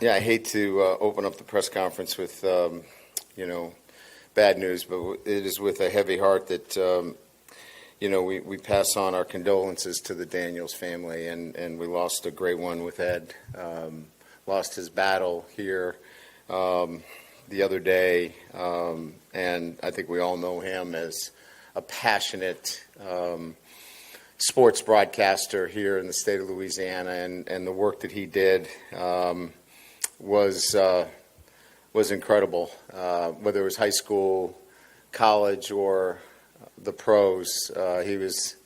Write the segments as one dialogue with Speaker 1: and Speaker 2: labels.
Speaker 1: Yeah, I hate to open up the press conference with, bad news, but it is with a heavy heart that, we pass on our condolences to the Daniels family, and we lost a great one with Ed. Lost his battle here the other day, and I think we all know him as a passionate sports broadcaster here in the state of Louisiana, and the work that he did was incredible. Whether it was high school, college, or the pros, he was.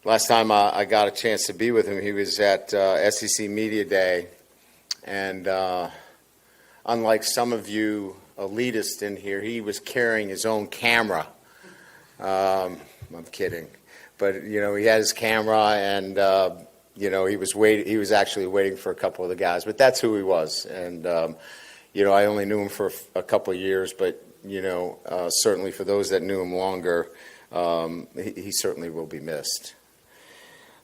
Speaker 1: Last time I got a chance to be with him, he was at SEC Media Day, and unlike some of you elitists in here, he was carrying his own camera. I'm kidding, but he had his camera, and he was actually waiting for a couple of the guys, but that's who he was. And I only knew him for a couple of years, but certainly for those that knew him longer, he certainly will be missed.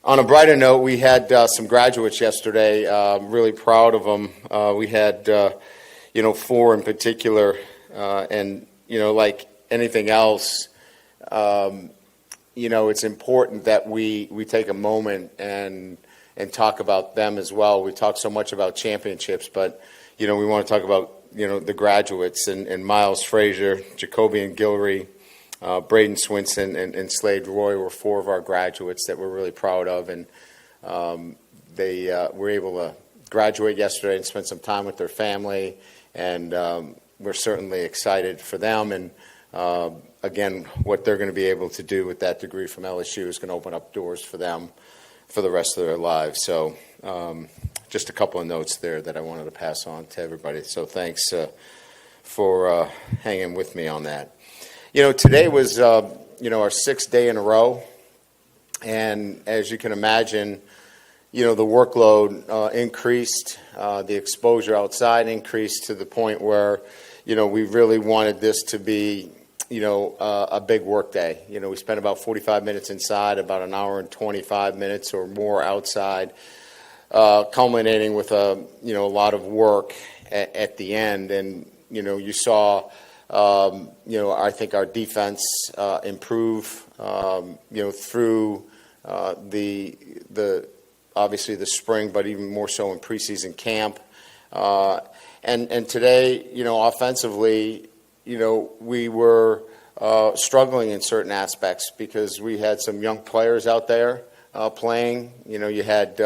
Speaker 1: On a brighter note, we had some graduates yesterday. Really proud of them. We had 4 in particular, and like anything else, it's important that we take a moment and talk about them as well. We talk so much about championships, but we want to talk about the graduates, and Miles Frazier, Jacobian Guillory, Braden Swinson, and Slade Roy were 4 of our graduates that we're really proud of, and they were able to graduate yesterday and spend some time with their family, and we're certainly excited for them. And again, what they're going to be able to do with that degree from LSU is going to open up doors for them for the rest of their lives. So just a couple of notes there that I wanted to pass on to everybody. So thanks for hanging with me on that. Today was, our 6th day in a row. And as you can imagine, the workload increased, the exposure outside increased to the point where, we really wanted this to be, a big work day. We spent about 45 minutes inside, about an hour and 25 minutes or more outside, culminating with a lot of work at the end. And, you saw, I think our defense improve, through the obviously the spring, but even more so in preseason camp. And today, offensively, we were struggling in certain aspects because we had some young players out there playing. You had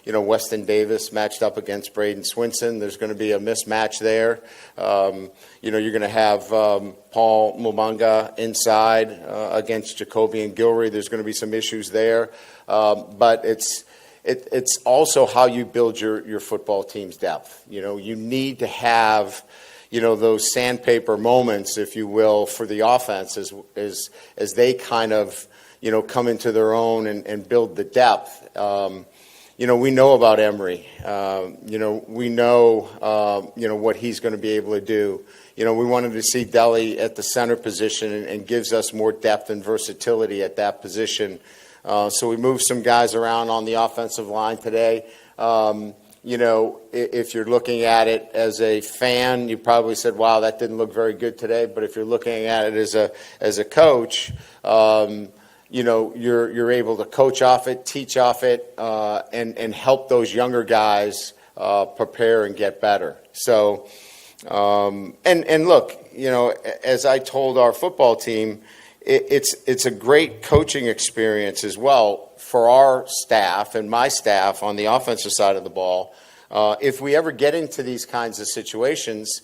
Speaker 1: Weston Davis matched up against Braden Swinson. There's going to be a mismatch there. You're going to have Paul Mumanga inside against Jacobian Guillory. There's going to be some issues there, but it's also how you build your football team's depth. You need to have those sandpaper moments, if you will, for the offense as they kind of come into their own and build the depth. We know about Emory. We know what he's going to be able to do. We wanted to see Deli at the center position and gives us more depth and versatility at that position. So we moved some guys around on the offensive line today. If you're looking at it as a fan, you probably said, wow, that didn't look very good today. But if you're looking at it as a coach, you're able to coach off it, teach off it, and help those younger guys prepare and get better. So, and look, as I told our football team, it's a great coaching experience as well for our staff and my staff on the offensive side of the ball. If we ever get into these kinds of situations,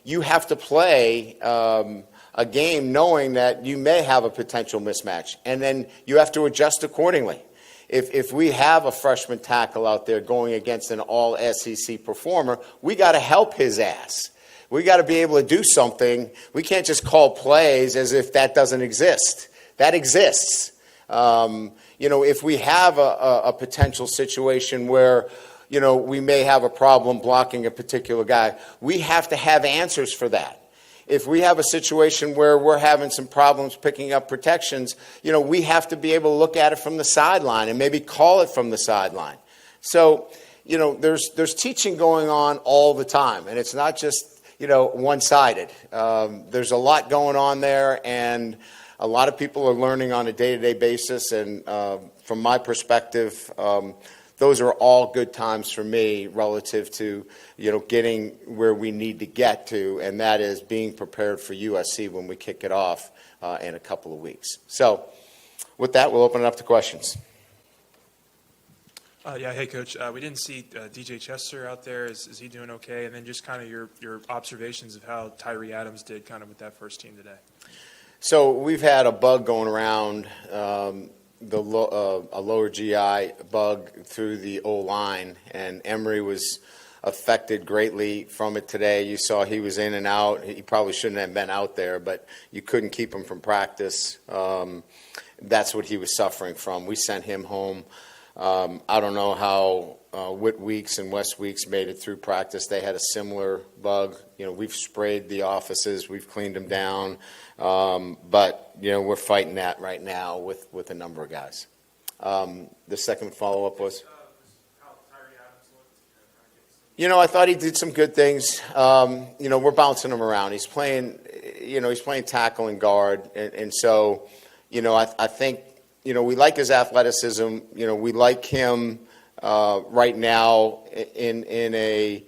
Speaker 1: you have to play a game knowing that you may have a potential mismatch, and then you have to adjust accordingly. If we have a freshman tackle out there going against an all-SEC performer, we got to help his ass. We got to be able to do something. We can't just call plays as if that doesn't exist. That exists. If we have a potential situation where, we may have a problem blocking a particular guy, we have to have answers for that. If we have a situation where we're having some problems picking up protections, we have to be able to look at it from the sideline and maybe call it from the sideline. So, there's teaching going on all the time, and it's not just, one-sided. There's a lot going on there, and a lot of people are learning on a day-to-day basis, and from my perspective, those are all good times for me relative to, getting where we need to get to, and that is being prepared for USC when we kick it off in a couple of weeks. So with that, we'll open it up to questions.
Speaker 2: Hey, Coach. We didn't see DJ Chester out there. Is he doing okay? And then just kind of your observations of how Tyree Adams did kind of with that first team today.
Speaker 1: So we've had a bug going around, a lower GI bug through the O-line, and Emory was affected greatly from it today. You saw he was in and out. He probably shouldn't have been out there, but you couldn't keep him from practice. That's what he was suffering from. We sent him home. I don't know how Whit Weeks and West Weeks made it through practice. They had a similar bug. We've sprayed the offices. We've cleaned them down. But, we're fighting that right now with a number of guys. The second follow-up was?
Speaker 2: How Tyree Adams looked.
Speaker 1: I thought he did some good things. We're bouncing him around. He's playing tackle and guard. And so, I think, we like his athleticism. We like him right now in a,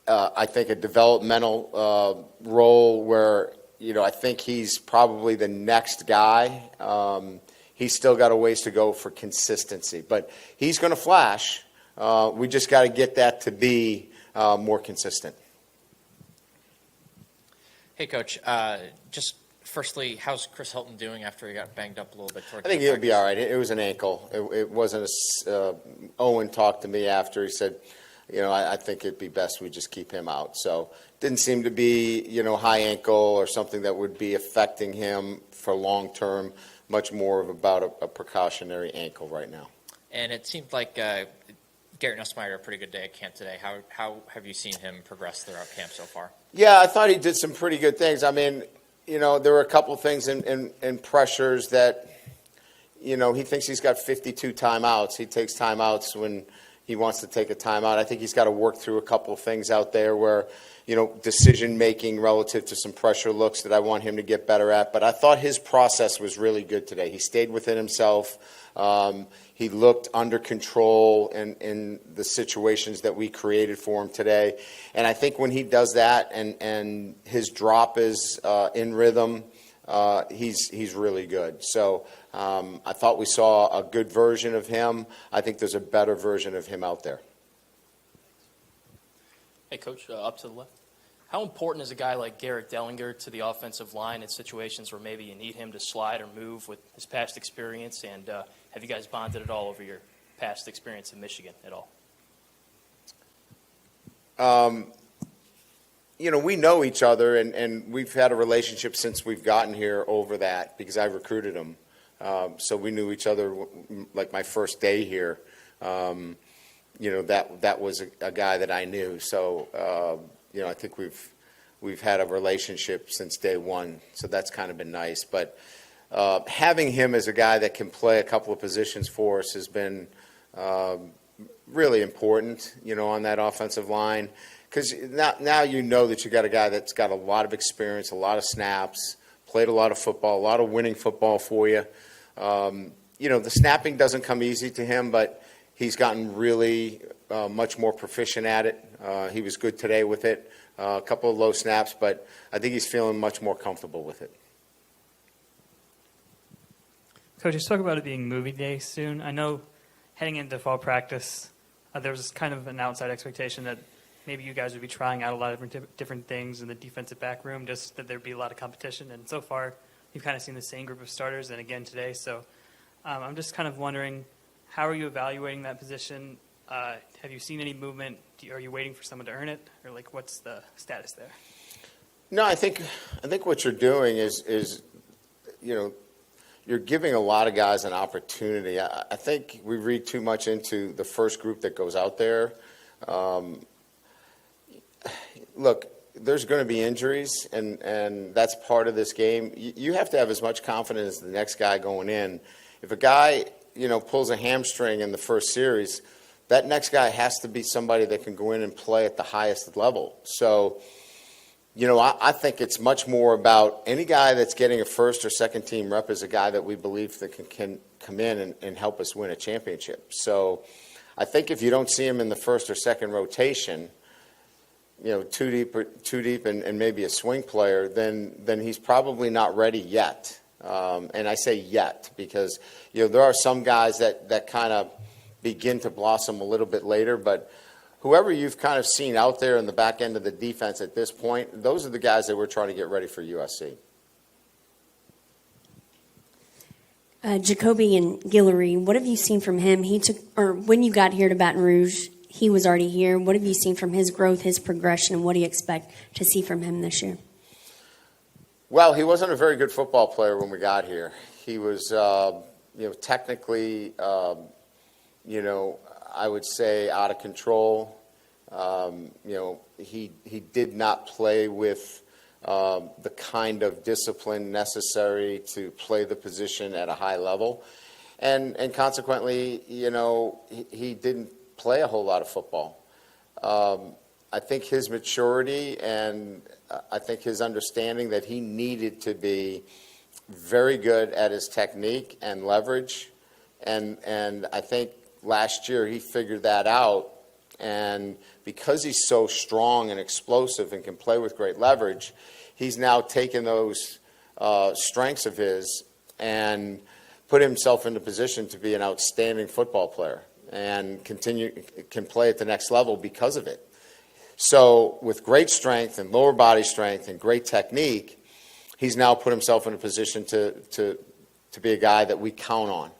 Speaker 1: I think, a developmental role where, I think he's probably the next guy. He's still got a ways to go for consistency, but he's going to flash. We just got to get that to be more consistent.
Speaker 3: Hey, Coach. Just firstly, how's Chris Hilton doing after he got banged up a little bit?
Speaker 1: I think he'll be all right. It was an ankle. It wasn't Owen talked to me after. He said, I think it'd be best we just keep him out. So didn't seem to be, high ankle or something that would be affecting him for long term. Much more of about a precautionary ankle right now.
Speaker 3: And it seemed like Garrett Nussmeier had a pretty good day at camp today. How have you seen him progress throughout camp so far?
Speaker 1: Yeah, I thought he did some pretty good things. I mean, there were a couple of things in pressures that, he thinks he's got 52 timeouts. He takes timeouts when he wants to take a timeout. I think he's got to work through a couple of things out there where, decision-making relative to some pressure looks that I want him to get better at. But I thought his process was really good today. He stayed within himself. He looked under control in the situations that we created for him today. And I think when he does that and his drop is in rhythm, he's really good. So I thought we saw a good version of him. I think there's a better version of him out there.
Speaker 4: Hey, Coach, up to the left. How important is a guy like Garrett Dellinger to the offensive line in situations where maybe you need him to slide or move with his past experience? And have you guys bonded at all over your past experience in Michigan at all?
Speaker 1: We know each other, and we've had a relationship since we've gotten here over that because I recruited him. So we knew each other like my first day here. That was a guy that I knew. So, I think we've had a relationship since day one. So that's kind of been nice. But having him as a guy that can play a couple of positions for us has been really important, on that offensive line. Because now that you got a guy that's got a lot of experience, a lot of snaps, played a lot of football, a lot of winning football for you. The snapping doesn't come easy to him, but he's gotten really much more proficient at it. He was good today with it. A couple of low snaps, but I think he's feeling much more comfortable with it.
Speaker 5: Coach, just talk about it being movie day soon. I know heading into fall practice, there was kind of an outside expectation that maybe you guys would be trying out a lot of different things in the defensive back room, just that there'd be a lot of competition. And so far, you've kind of seen the same group of starters, and again today. So I'm just kind of wondering, how are you evaluating that position? Have you seen any movement? Are you waiting for someone to earn it, or what's the status there?
Speaker 1: No, I think what you're doing is you're giving a lot of guys an opportunity. I think we read too much into the first group that goes out there. Look, there's going to be injuries, and that's part of this game. You have to have as much confidence as the next guy going in. If a guy, pulls a hamstring in the first series, that next guy has to be somebody that can go in and play at the highest level. So, I think it's much more about any guy that's getting a first or second team rep is a guy that we believe that can come in and help us win a championship. So I think if you don't see him in the first or second rotation, too deep and maybe a swing player, then he's probably not ready yet. And I say yet because, there are some guys that kind of begin to blossom a little bit later, but whoever you've kind of seen out there in the back end of the defense at this point, those are the guys that we're trying to get ready for USC.
Speaker 6: Jacoby and Guillory, what have you seen from him? When you got here to Baton Rouge, he was already here. What have you seen from his growth, his progression, and what do you expect to see from him this year?
Speaker 1: Well, he wasn't a very good football player when we got here. He was, technically, I would say out of control. He did not play with the kind of discipline necessary to play the position at a high level. And consequently, he didn't play a whole lot of football. I think his maturity and I think his understanding that he needed to be very good at his technique and leverage. And I think last year he figured that out. And because he's so strong and explosive and can play with great leverage, he's now taken those strengths of his and put himself in a position to be an outstanding football player and can play at the next level because of it. So with great strength and lower body strength and great technique, he's now put himself in a position to be a guy that we count on.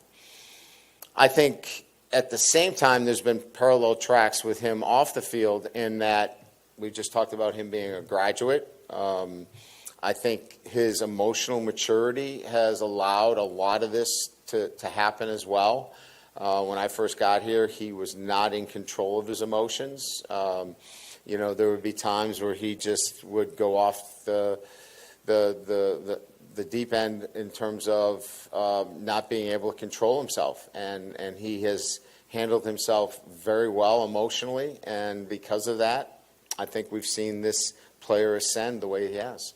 Speaker 1: I think at the same time, there's been parallel tracks with him off the field in that we just talked about him being a graduate. I think his emotional maturity has allowed a lot of this to happen as well. When I first got here, he was not in control of his emotions. There would be times where he just would go off the deep end in terms of not being able to control himself. And he has handled himself very well emotionally. And because of that, I think we've seen this player ascend the way he has.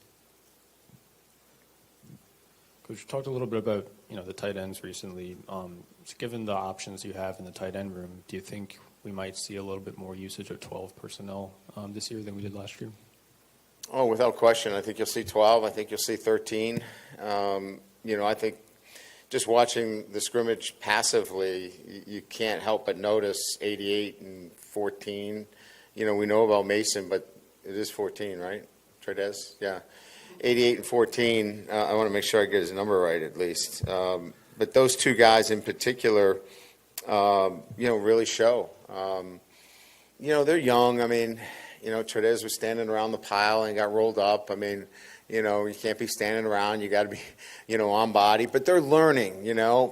Speaker 7: Coach, you talked a little bit about the tight ends recently. Given the options you have in the tight end room, do you think we might see a little bit more usage of 12 personnel this year than we did last year?
Speaker 1: Oh, without question. I think you'll see 12. I think you'll see 13. I think just watching the scrimmage passively, you can't help but notice 88 and 14. We know about Mason, but it is 14, right? Tradez? Yeah. 88 and 14. I want to make sure I get his number right at least. But those two guys in particular, really show. They're young. I mean, Tradez was standing around the pile and got rolled up. I mean, you can't be standing around. You got to be, on body. But they're learning,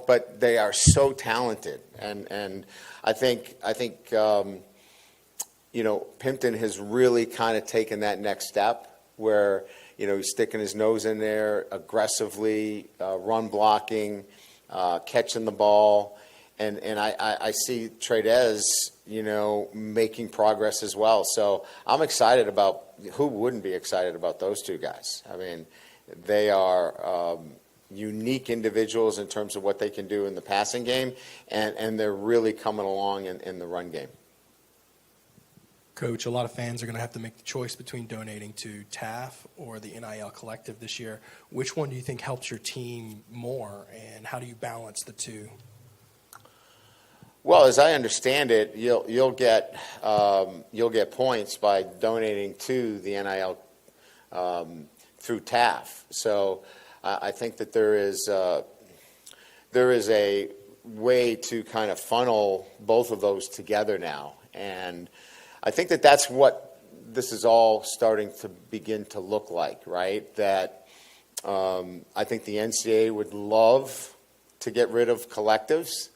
Speaker 1: but they are so talented. And I think Pimpton has really kind of taken that next step where, he's sticking his nose in there aggressively, run blocking, catching the ball. And I see Tradez, making progress as well. So I'm excited about, who wouldn't be excited about those two guys? I mean, they are unique individuals in terms of what they can do in the passing game, and they're really coming along in the run game.
Speaker 8: Coach, a lot of fans are going to have to make the choice between donating to TAF or the NIL Collective this year. Which one do you think helps your team more, and how do you balance the two?
Speaker 1: Well, as I understand it, you'll get points by donating to the NIL through TAF. So I think that there is a way to kind of funnel both of those together now, and I think that that's what this is all starting to begin to look like, right? That I think the NCAA would love to get rid of collectives.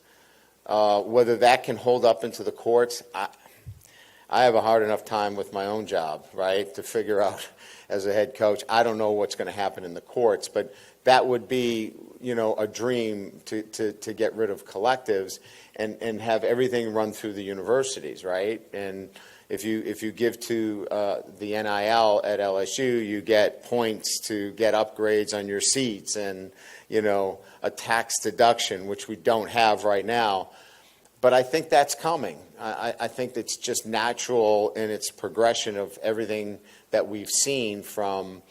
Speaker 1: Whether that can hold up into the courts, I have a hard enough time with my own job, right, to figure out as a head coach. I don't know what's going to happen in the courts, but that would be, a dream to get rid of collectives and have everything run through the universities, right? And if you give to the NIL at LSU, you get points to get upgrades on your seats and, a tax deduction, which we don't have right now. But I think that's coming. I think it's just natural in its progression of everything that we've seen from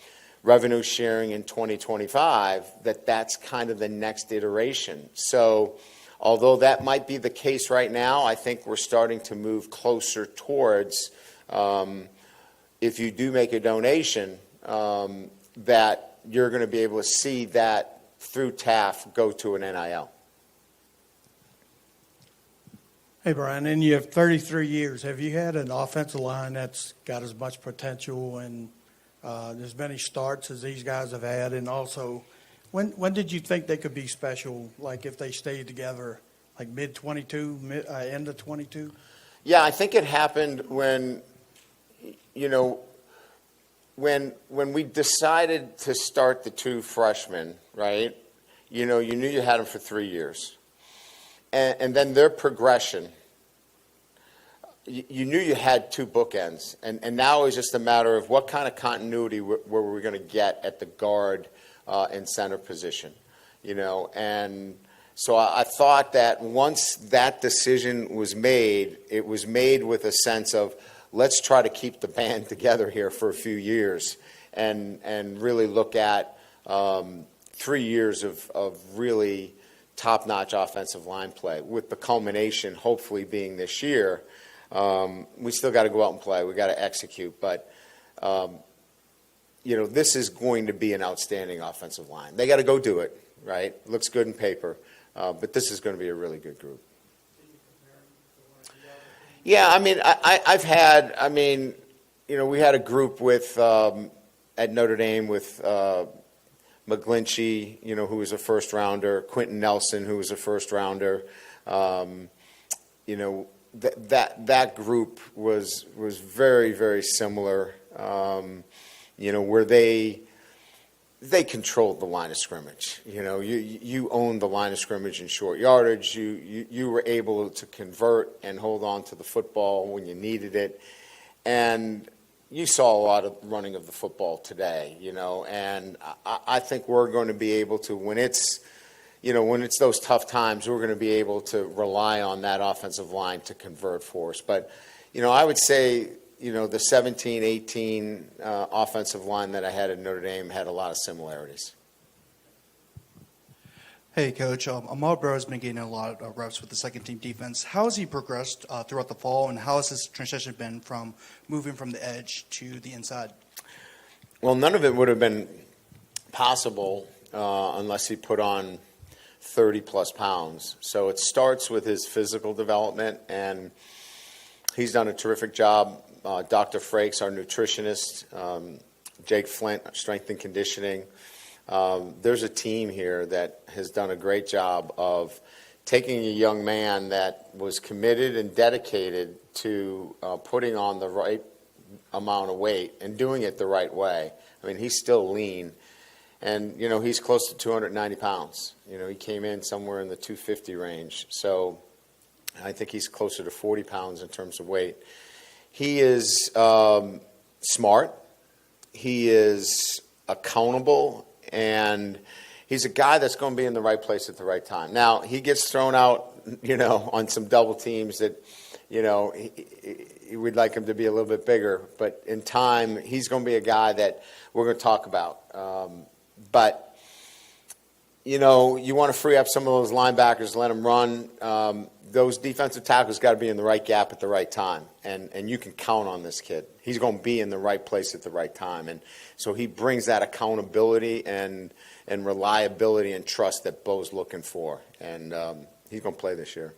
Speaker 1: revenue sharing in 2025, that's kind of the next iteration. So although that might be the case right now, I think we're starting to move closer towards, if you do make a donation, that you're going to be able to see that through TAF go to an NIL.
Speaker 9: Hey, Brian, in your 33 years, have you had an offensive line that's got as much potential and as many starts as these guys have had? And also, when did you think they could be special, like if they stayed together, like mid-22, end of 22?
Speaker 1: Yeah, I think it happened when, when we decided to start the two freshmen, right? You knew you had them for 3 years. And then their progression, you knew you had two bookends. And now it's just a matter of what kind of continuity were we going to get at the guard and center position, And so I thought that once that decision was made, it was made with a sense of, let's try to keep the band together here for a few years and really look at 3 years of really top-notch offensive line play, with the culmination hopefully being this year. We still got to go out and play. We got to execute. But, this is going to be an outstanding offensive line. They got to go do it, right? Looks good in paper. But this is going to be a really good group. Yeah, I mean, I've had, we had a group with, at Notre Dame with McGlinchey, who was a first rounder, Quentin Nelson, who was a first rounder. That group was very, very similar, where they controlled the line of scrimmage. You owned the line of scrimmage in short yardage. You were able to convert and hold on to the football when you needed it. And you saw a lot of running of the football today, and I think we're going to be able to, when it's those tough times, we're going to be able to rely on that offensive line to convert for us. But, I would say, the 17, 18 offensive line that I had at Notre Dame had a lot of similarities.
Speaker 10: Hey, Coach. Amar Burrow has been getting a lot of reps with the second-team defense. How has he progressed throughout the fall, and how has his transition been from moving from the edge to the inside?
Speaker 1: Well, none of it would have been possible unless he put on 30-plus pounds. So it starts with his physical development, and he's done a terrific job. Dr. Frakes, our nutritionist, Jake Flint, strength and conditioning. There's a team here that has done a great job of taking a young man that was committed and dedicated to putting on the right amount of weight and doing it the right way. I mean, he's still lean. And, he's close to 290 pounds. He came in somewhere in the 250 range. So I think he's closer to 40 pounds in terms of weight. He is smart. He is accountable. And he's a guy that's going to be in the right place at the right time. Now, he gets thrown out, on some double teams that, we'd like him to be a little bit bigger. But in time, he's going to be a guy that we're going to talk about. But, you want to free up some of those linebackers, let them run. Those defensive tackles got to be in the right gap at the right time. And you can count on this kid. He's going to be in the right place at the right time. And so he brings that accountability and reliability and trust that Bo's looking for. And he's going to play this year.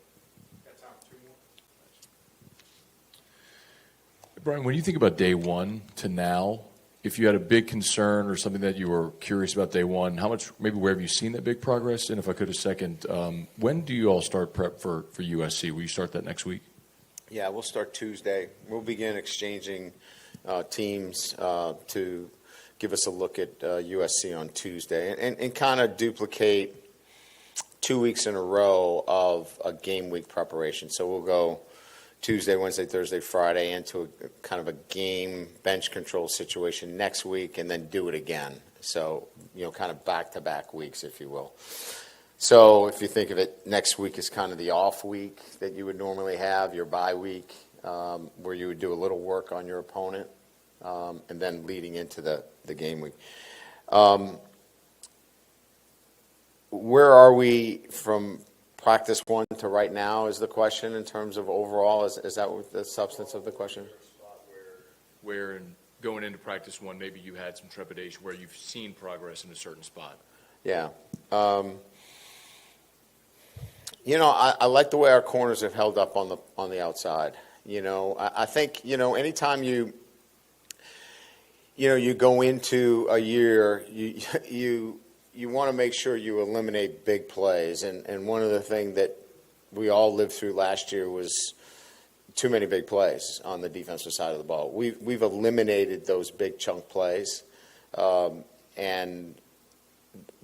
Speaker 11: Brian, when you think about day one to now, if you had a big concern or something that you were curious about day one, how much, maybe where have you seen that big progress? And if I could a second, when do you all start prep for USC? Will you start that next week?
Speaker 1: Yeah, we'll start Tuesday. We'll begin exchanging teams to give us a look at USC on Tuesday and kind of duplicate 2 weeks in a row of a game week preparation. So we'll go Tuesday, Wednesday, Thursday, Friday into a kind of a game bench control situation next week and then do it again. So, kind of back-to-back weeks, if you will. So if you think of it, next week is kind of the off week that you would normally have, your bye week, where you would do a little work on your opponent, and then leading into the game week. Where are we from practice one to right now is the question in terms of overall. Is that what the substance of the question?
Speaker 11: Where in going into practice one, maybe you had some trepidation where you've seen progress in a certain spot.
Speaker 1: Yeah. I like the way our corners have held up on the outside. I think, anytime you go into a year, you want to make sure you eliminate big plays. And one of the things that we all lived through last year was too many big plays on the defensive side of the ball. We've eliminated those big chunk plays, and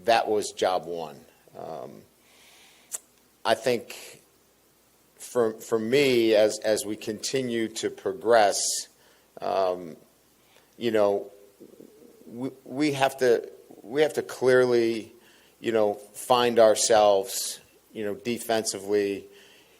Speaker 1: that was job one. I think for me, as we continue to progress, we have to clearly, find ourselves, defensively,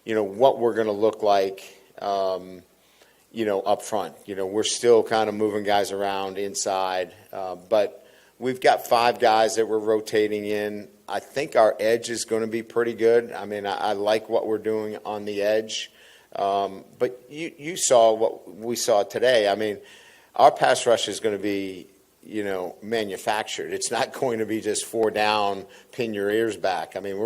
Speaker 1: what we're going to look like, up front. We're still kind of moving guys around inside, but we've got 5 guys that we're rotating in. I think our edge is going to be pretty good. I mean, I like what we're doing on the edge. But you saw what we saw today. I mean, our pass rush is going to be, manufactured. It's not going to be just 4 down, pin your ears back. I mean,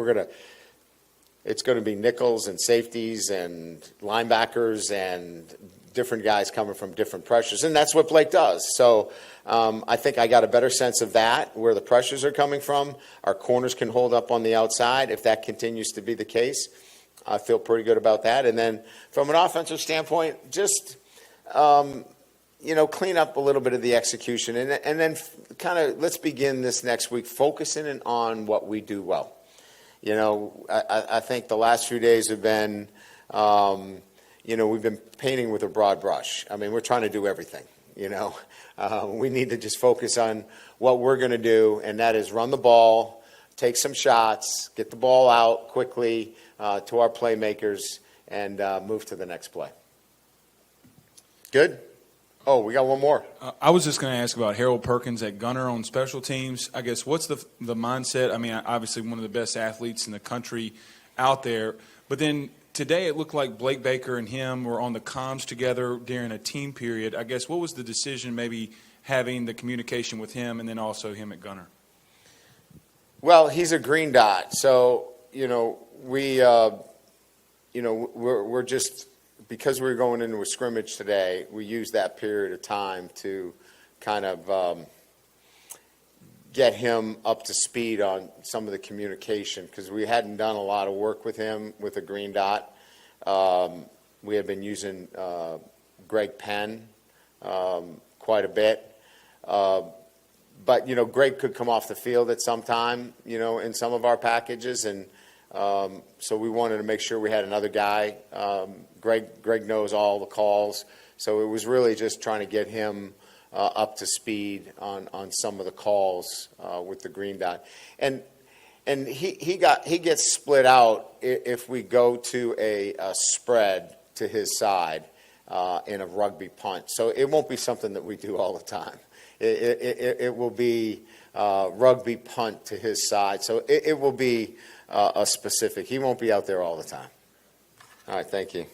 Speaker 1: it's going to be nickels and safeties and linebackers and different guys coming from different pressures. And that's what Blake does. So I think I got a better sense of that, where the pressures are coming from. Our corners can hold up on the outside. If that continues to be the case, I feel pretty good about that. And then from an offensive standpoint, just, clean up a little bit of the execution. And then kind of let's begin this next week focusing on what we do well. I think the last few days have been, we've been painting with a broad brush. I mean, we're trying to do everything, We need to just focus on what we're going to do, and that is run the ball, take some shots, get the ball out quickly to our playmakers, and move to the next play. Good? Oh, we got one more.
Speaker 12: I was just going to ask about Harold Perkins at gunner on special teams. I guess what's the mindset? I mean, obviously one of the best athletes in the country out there. But then today it looked like Blake Baker and him were on the comms together during a team period. I guess what was the decision maybe having the communication with him and then also him at gunner?
Speaker 1: Well, he's a green dot. So, we're just – because we were going into a scrimmage today, we used that period of time to kind of get him up to speed on some of the communication, because we hadn't done a lot of work with him with a green dot. We had been using Greg Penn quite a bit. But, Greg could come off the field at some time, in some of our packages, and so we wanted to make sure we had another guy. Greg knows all the calls, so it was really just trying to get him up to speed on some of the calls with the green dot. And he gets split out if we go to a spread to his side in a rugby punt. So it won't be something that we do all the time. It will be rugby punt to his side. So it will be a specific. He won't be out there all the time. All right, thank you.